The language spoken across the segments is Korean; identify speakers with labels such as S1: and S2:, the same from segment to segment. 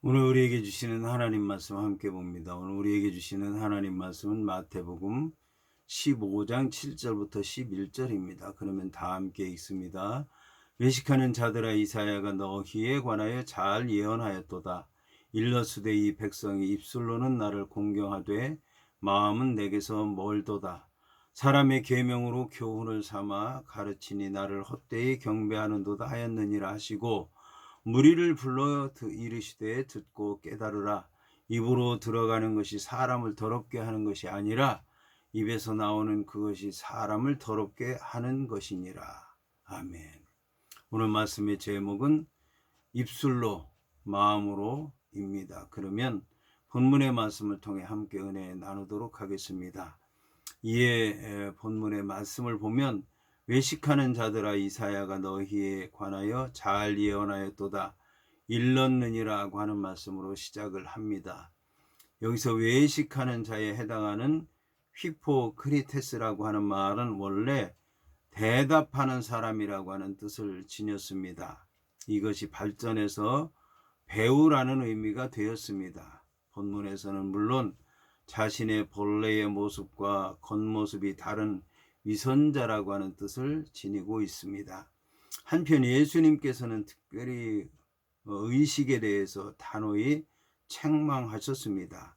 S1: 오늘 우리에게 주시는 하나님 말씀 함께 봅니다. 오늘 우리에게 주시는 하나님 말씀은 마태복음 15장 7절부터 11절입니다. 그러면 다 함께 읽습니다. 외식하는 자들아, 이사야가 너희에 관하여 잘 예언하였도다. 일러스되 이 백성이 입술로는 나를 공경하되 마음은 내게서 멀도다. 사람의 계명으로 교훈을 삼아 가르치니 나를 헛되이 경배하는도다 하였느니라 하시고, 무리를 불러 이르시되 듣고 깨달으라. 입으로 들어가는 것이 사람을 더럽게 하는 것이 아니라 입에서 나오는 그것이 사람을 더럽게 하는 것이니라. 아멘. 오늘 말씀의 제목은 입술로 마음으로입니다. 그러면 본문의 말씀을 통해 함께 은혜 나누도록 하겠습니다. 이에 본문의 말씀을 보면 외식하는 자들아, 이사야가 너희에 관하여 잘 예언하였도다. 일렀느니라고 하는 말씀으로 시작을 합니다. 여기서 외식하는 자에 해당하는 휘포크리테스라고 하는 말은 원래 대답하는 사람이라고 하는 뜻을 지녔습니다. 이것이 발전해서 배우라는 의미가 되었습니다. 본문에서는 물론 자신의 본래의 모습과 겉모습이 다른 위선자라고 하는 뜻을 지니고 있습니다. 한편 예수님께서는 특별히 의식에 대해서 단호히 책망하셨습니다.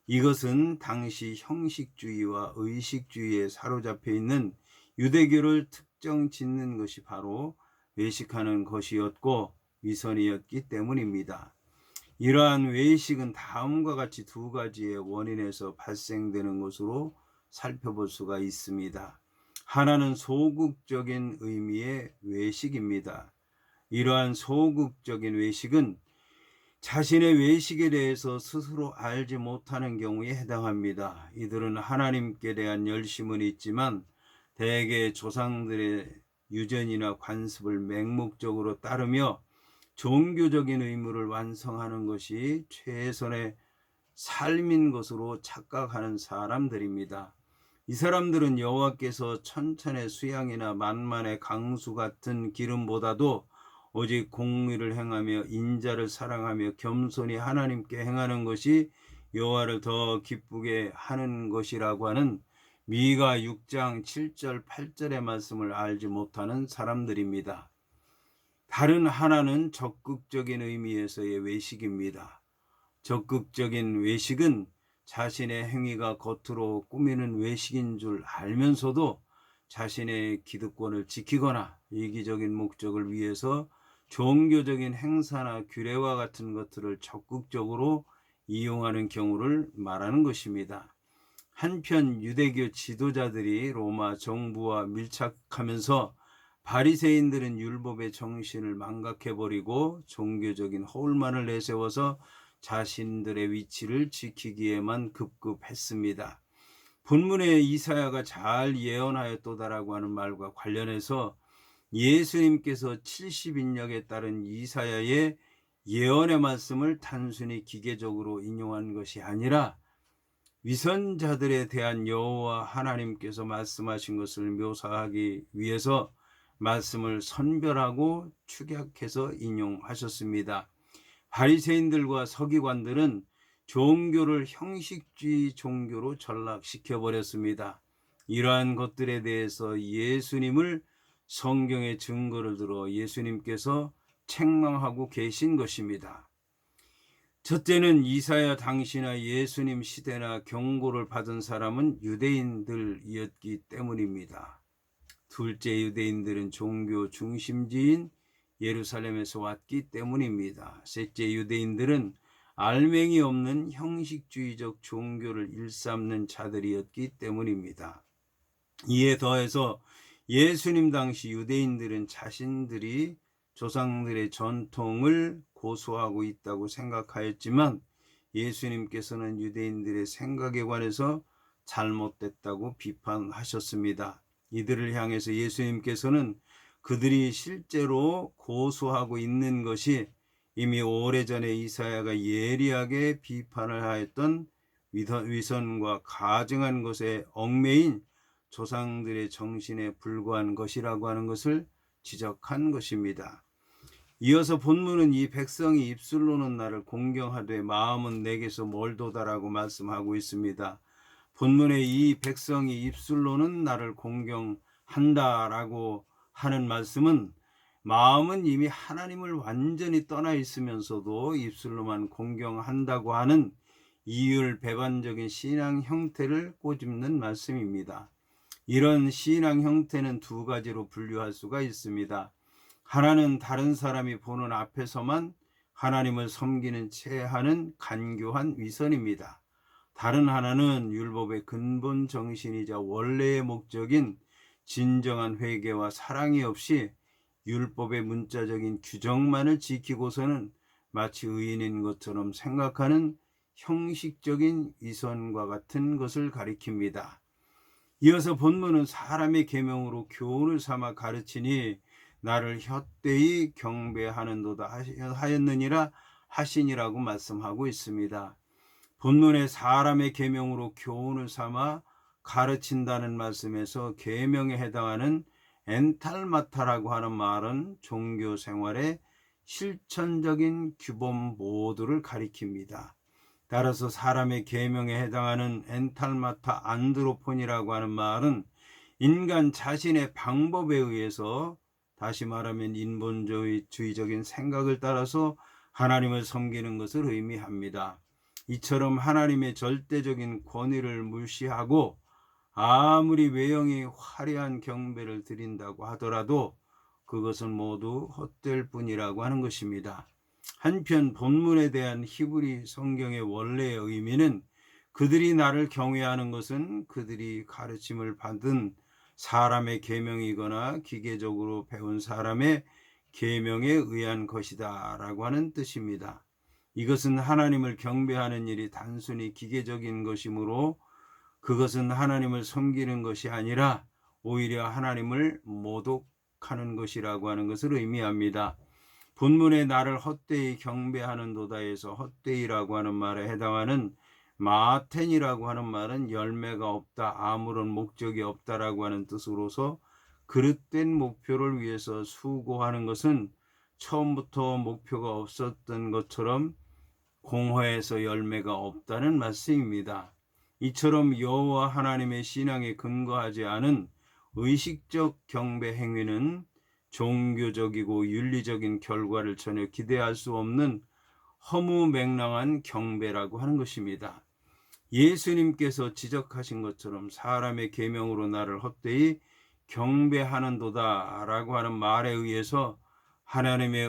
S1: 이것은 당시 형식주의와 의식주의에 사로잡혀 있는 유대교를 특정 짓는 것이 바로 외식하는 것이었고 위선이었기 때문입니다. 이러한 외식은 다음과 같이 두 가지의 원인에서 발생되는 것으로 살펴볼 수가 있습니다. 하나는 소극적인 의미의 외식입니다. 이러한 소극적인 외식은 자신의 외식에 대해서 스스로 알지 못하는 경우에 해당합니다. 이들은 하나님께 대한 열심은 있지만 대개 조상들의 유전이나 관습을 맹목적으로 따르며 종교적인 의무를 완성하는 것이 최선의 삶인 것으로 착각하는 사람들입니다. 이 사람들은 여호와께서 천천의 수양이나 만만의 강수 같은 기름보다도 오직 공의를 행하며 인자를 사랑하며 겸손히 하나님께 행하는 것이 여호와를 더 기쁘게 하는 것이라고 하는 미가 6장 7절 8절의 말씀을 알지 못하는 사람들입니다. 다른 하나는 적극적인 의미에서의 외식입니다. 적극적인 외식은 자신의 행위가 겉으로 꾸미는 외식인 줄 알면서도 자신의 기득권을 지키거나 이기적인 목적을 위해서 종교적인 행사나 규례와 같은 것들을 적극적으로 이용하는 경우를 말하는 것입니다. 한편 유대교 지도자들이 로마 정부와 밀착하면서 바리새인들은 율법의 정신을 망각해버리고 종교적인 허울만을 내세워서 자신들의 위치를 지키기에만 급급했습니다. 본문에 이사야가 잘 예언하였도다라고 하는 말과 관련해서 예수님께서 70인역에 따른 이사야의 예언의 말씀을 단순히 기계적으로 인용한 것이 아니라 위선자들에 대한 여호와 하나님께서 말씀하신 것을 묘사하기 위해서 말씀을 선별하고 축약해서 인용하셨습니다. 바리새인들과 서기관들은 종교를 형식주의 종교로 전락시켜 버렸습니다. 이러한 것들에 대해서 예수님을 성경의 증거를 들어 예수님께서 책망하고 계신 것입니다. 첫째는 이사야 당시나 예수님 시대나 경고를 받은 사람은 유대인들이었기 때문입니다. 둘째, 유대인들은 종교 중심지인 예루살렘에서 왔기 때문입니다. 셋째, 유대인들은 알맹이 없는 형식주의적 종교를 일삼는 자들이었기 때문입니다. 이에 더해서 예수님 당시 유대인들은 자신들이 조상들의 전통을 고수하고 있다고 생각하였지만 예수님께서는 유대인들의 생각에 관해서 잘못됐다고 비판하셨습니다. 이들을 향해서 예수님께서는 그들이 실제로 고수하고 있는 것이 이미 오래전에 이사야가 예리하게 비판을 하였던 위선과 가증한 것에 얽매인 조상들의 정신에 불과한 것이라고 하는 것을 지적한 것입니다. 이어서 본문은 이 백성이 입술로는 나를 공경하되 마음은 내게서 멀도다라고 말씀하고 있습니다. 본문의 이 백성이 입술로는 나를 공경한다라고 하는 말씀은 마음은 이미 하나님을 완전히 떠나 있으면서도 입술로만 공경한다고 하는 이율배반적인 신앙 형태를 꼬집는 말씀입니다. 이런 신앙 형태는 두 가지로 분류할 수가 있습니다. 하나는 다른 사람이 보는 앞에서만 하나님을 섬기는 채 하는 간교한 위선입니다. 다른 하나는 율법의 근본 정신이자 원래의 목적인 진정한 회개와 사랑이 없이 율법의 문자적인 규정만을 지키고서는 마치 의인인 것처럼 생각하는 형식적인 위선과 같은 것을 가리킵니다. 이어서 본문은 사람의 계명으로 교훈을 삼아 가르치니 나를 헛되이 경배하는도다 하였느니라 하시니라고 말씀하고 있습니다. 본문에 사람의 계명으로 교훈을 삼아 가르친다는 말씀에서 계명에 해당하는 엔탈마타라고 하는 말은 종교 생활의 실천적인 규범 모두를 가리킵니다. 따라서 사람의 계명에 해당하는 엔탈마타 안드로폰이라고 하는 말은 인간 자신의 방법에 의해서, 다시 말하면 인본주의적인 생각을 따라서 하나님을 섬기는 것을 의미합니다. 이처럼 하나님의 절대적인 권위를 무시하고 아무리 외형이 화려한 경배를 드린다고 하더라도 그것은 모두 헛될 뿐이라고 하는 것입니다. 한편 본문에 대한 히브리 성경의 원래의 의미는 그들이 나를 경외하는 것은 그들이 가르침을 받은 사람의 계명이거나 기계적으로 배운 사람의 계명에 의한 것이다 라고 하는 뜻입니다. 이것은 하나님을 경배하는 일이 단순히 기계적인 것이므로 그것은 하나님을 섬기는 것이 아니라 오히려 하나님을 모독하는 것이라고 하는 것을 의미합니다. 본문에 나를 헛되이 경배하는도다에서 헛되이라고 하는 말에 해당하는 마텐이라고 하는 말은 열매가 없다, 아무런 목적이 없다라고 하는 뜻으로서 그릇된 목표를 위해서 수고하는 것은 처음부터 목표가 없었던 것처럼 공허해서 열매가 없다는 말씀입니다. 이처럼 여호와 하나님의 신앙에 근거하지 않은 의식적 경배 행위는 종교적이고 윤리적인 결과를 전혀 기대할 수 없는 허무맹랑한 경배라고 하는 것입니다. 예수님께서 지적하신 것처럼 사람의 계명으로 나를 헛되이 경배하는도다 라고 하는 말에 의해서 하나님의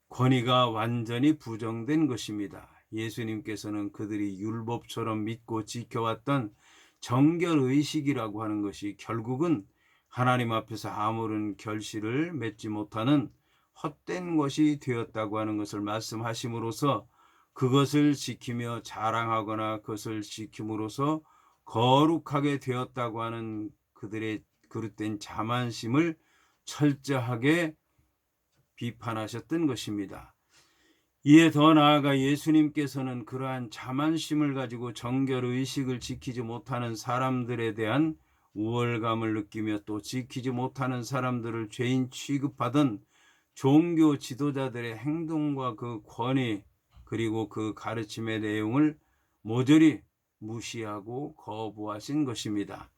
S1: 권위가 완전히 부정된 것입니다. 예수님께서는 그들이 율법처럼 믿고 지켜왔던 정결의식이라고 하는 것이 결국은 하나님 앞에서 아무런 결실을 맺지 못하는 헛된 것이 되었다고 하는 것을 말씀하심으로써 그것을 지키며 자랑하거나 그것을 지킴으로써 거룩하게 되었다고 하는 그들의 그릇된 자만심을 철저하게 비판하셨던 것입니다. 이에 더 나아가 예수님께서는 그러한 자만심을 가지고 정결의식을 지키지 못하는 사람들에 대한 우월감을 느끼며 또 지키지 못하는 사람들을 죄인 취급하던 종교 지도자들의 행동과 그 권위 그리고 그 가르침의 내용을 모조리 무시하고 거부하신 것입니다.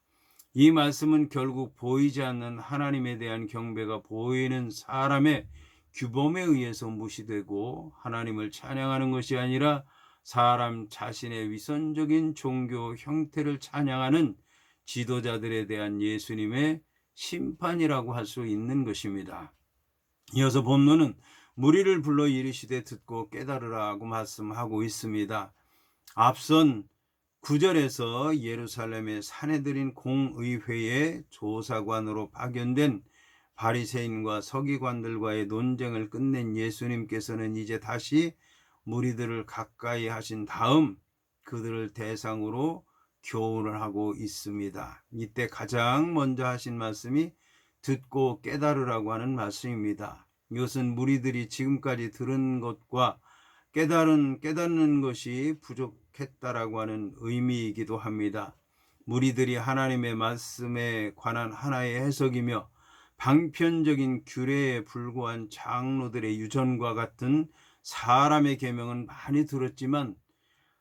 S1: 이 말씀은 결국 보이지 않는 하나님에 대한 경배가 보이는 사람의 규범에 의해서 무시되고 하나님을 찬양하는 것이 아니라 사람 자신의 위선적인 종교 형태를 찬양하는 지도자들에 대한 예수님의 심판이라고 할 수 있는 것입니다. 이어서 본문은 무리를 불러 이르시되 듣고 깨달으라고 말씀하고 있습니다. 앞선 9절에서 예루살렘의 사내들인 공의회의 조사관으로 파견된 바리새인과 서기관들과의 논쟁을 끝낸 예수님께서는 이제 다시 무리들을 가까이 하신 다음 그들을 대상으로 교훈을 하고 있습니다. 이때 가장 먼저 하신 말씀이 듣고 깨달으라고 하는 말씀입니다. 이것은 무리들이 지금까지 들은 것과 깨닫는 것이 부족했다라고 하는 의미이기도 합니다. 무리들이 하나님의 말씀에 관한 하나의 해석이며 방편적인 규례에 불과한 장로들의 유전과 같은 사람의 계명은 많이 들었지만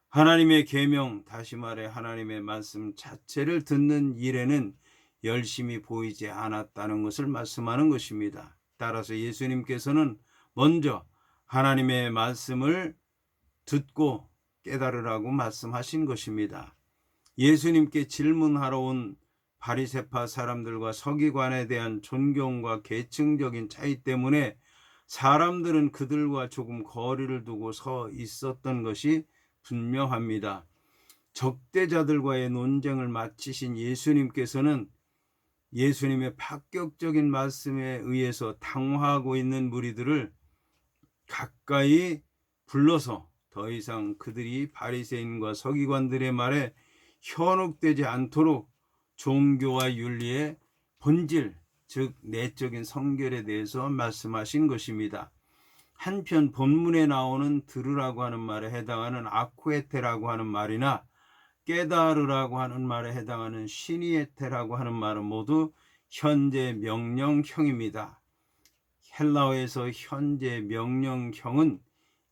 S1: 하나님의 계명, 다시 말해 하나님의 말씀 자체를 듣는 일에는 열심히 보이지 않았다는 것을 말씀하는 것입니다. 따라서 예수님께서는 먼저 하나님의 말씀을 듣고 깨달으라고 말씀하신 것입니다. 예수님께 질문하러 온 바리새파 사람들과 서기관에 대한 존경과 계층적인 차이 때문에 사람들은 그들과 조금 거리를 두고 서 있었던 것이 분명합니다. 적대자들과의 논쟁을 마치신 예수님께서는 예수님의 파격적인 말씀에 의해서 당황하고 있는 무리들을 가까이 불러서 더 이상 그들이 바리새인과 서기관들의 말에 현혹되지 않도록 종교와 윤리의 본질, 즉 내적인 성결에 대해서 말씀하신 것입니다. 한편 본문에 나오는 들으라고 하는 말에 해당하는 아쿠에테라고 하는 말이나 깨달으라고 하는 말에 해당하는 시니에테라고 하는 말은 모두 현재 명령형입니다. 헬라어에서 현재 명령형은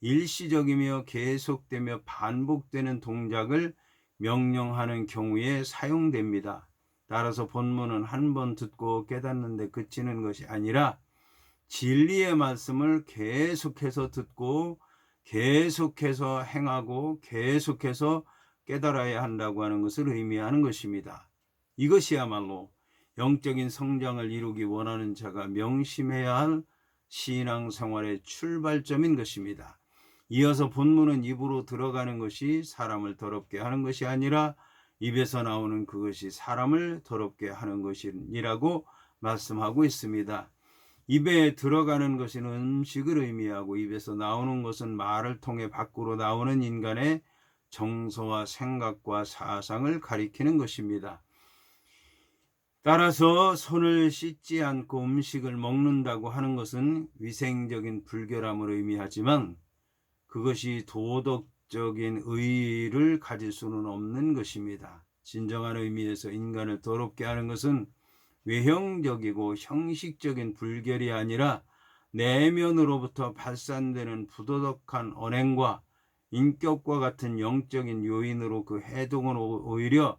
S1: 일시적이며 계속되며 반복되는 동작을 명령하는 경우에 사용됩니다. 따라서 본문은 한 번 듣고 깨닫는데 그치는 것이 아니라 진리의 말씀을 계속해서 듣고 계속해서 행하고 계속해서 깨달아야 한다고 하는 것을 의미하는 것입니다. 이것이야말로 영적인 성장을 이루기 원하는 자가 명심해야 할 신앙생활의 출발점인 것입니다. 이어서 본문은 입으로 들어가는 것이 사람을 더럽게 하는 것이 아니라 입에서 나오는 그것이 사람을 더럽게 하는 것이라고 말씀하고 있습니다. 입에 들어가는 것은 음식을 의미하고 입에서 나오는 것은 말을 통해 밖으로 나오는 인간의 정서와 생각과 사상을 가리키는 것입니다. 따라서 손을 씻지 않고 음식을 먹는다고 하는 것은 위생적인 불결함을 의미하지만 그것이 도덕적인 의의를 가질 수는 없는 것입니다. 진정한 의미에서 인간을 더럽게 하는 것은 외형적이고 형식적인 불결이 아니라 내면으로부터 발산되는 부도덕한 언행과 인격과 같은 영적인 요인으로 그 해동은 오히려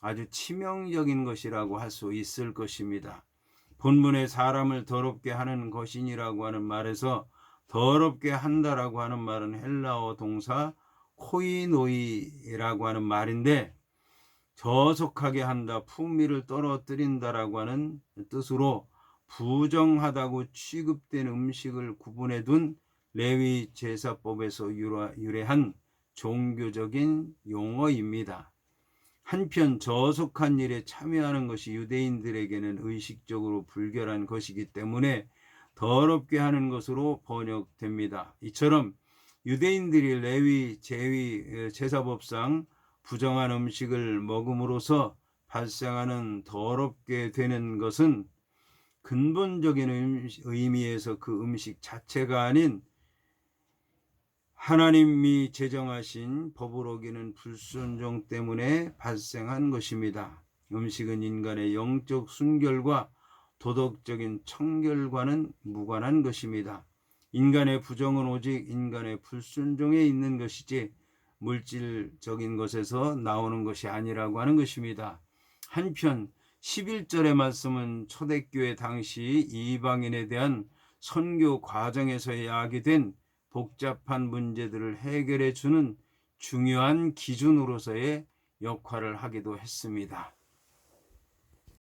S1: 아주 치명적인 것이라고 할 수 있을 것입니다. 본문에 사람을 더럽게 하는 것이니라고 하는 말에서 더럽게 한다라고 하는 말은 헬라어 동사 코이노이라고 하는 말인데 저속하게 한다, 풍미를 떨어뜨린다라고 하는 뜻으로 부정하다고 취급된 음식을 구분해 둔 레위 제사법에서 유래한 종교적인 용어입니다. 한편 저속한 일에 참여하는 것이 유대인들에게는 의식적으로 불결한 것이기 때문에 더럽게 하는 것으로 번역됩니다. 이처럼 유대인들이 레위 제사법상 부정한 음식을 먹음으로써 발생하는 더럽게 되는 것은 근본적인 의미에서 그 음식 자체가 아닌 하나님이 제정하신 법을 어기는 불순종 때문에 발생한 것입니다. 음식은 인간의 영적 순결과 도덕적인 청결과는 무관한 것입니다. 인간의 부정은 오직 인간의 불순종에 있는 것이지 물질적인 것에서 나오는 것이 아니라고 하는 것입니다. 한편 11절의 말씀은 초대교회 당시 이방인에 대한 선교 과정에서 야기된 복잡한 문제들을 해결해 주는 중요한 기준으로서의 역할을 하기도 했습니다.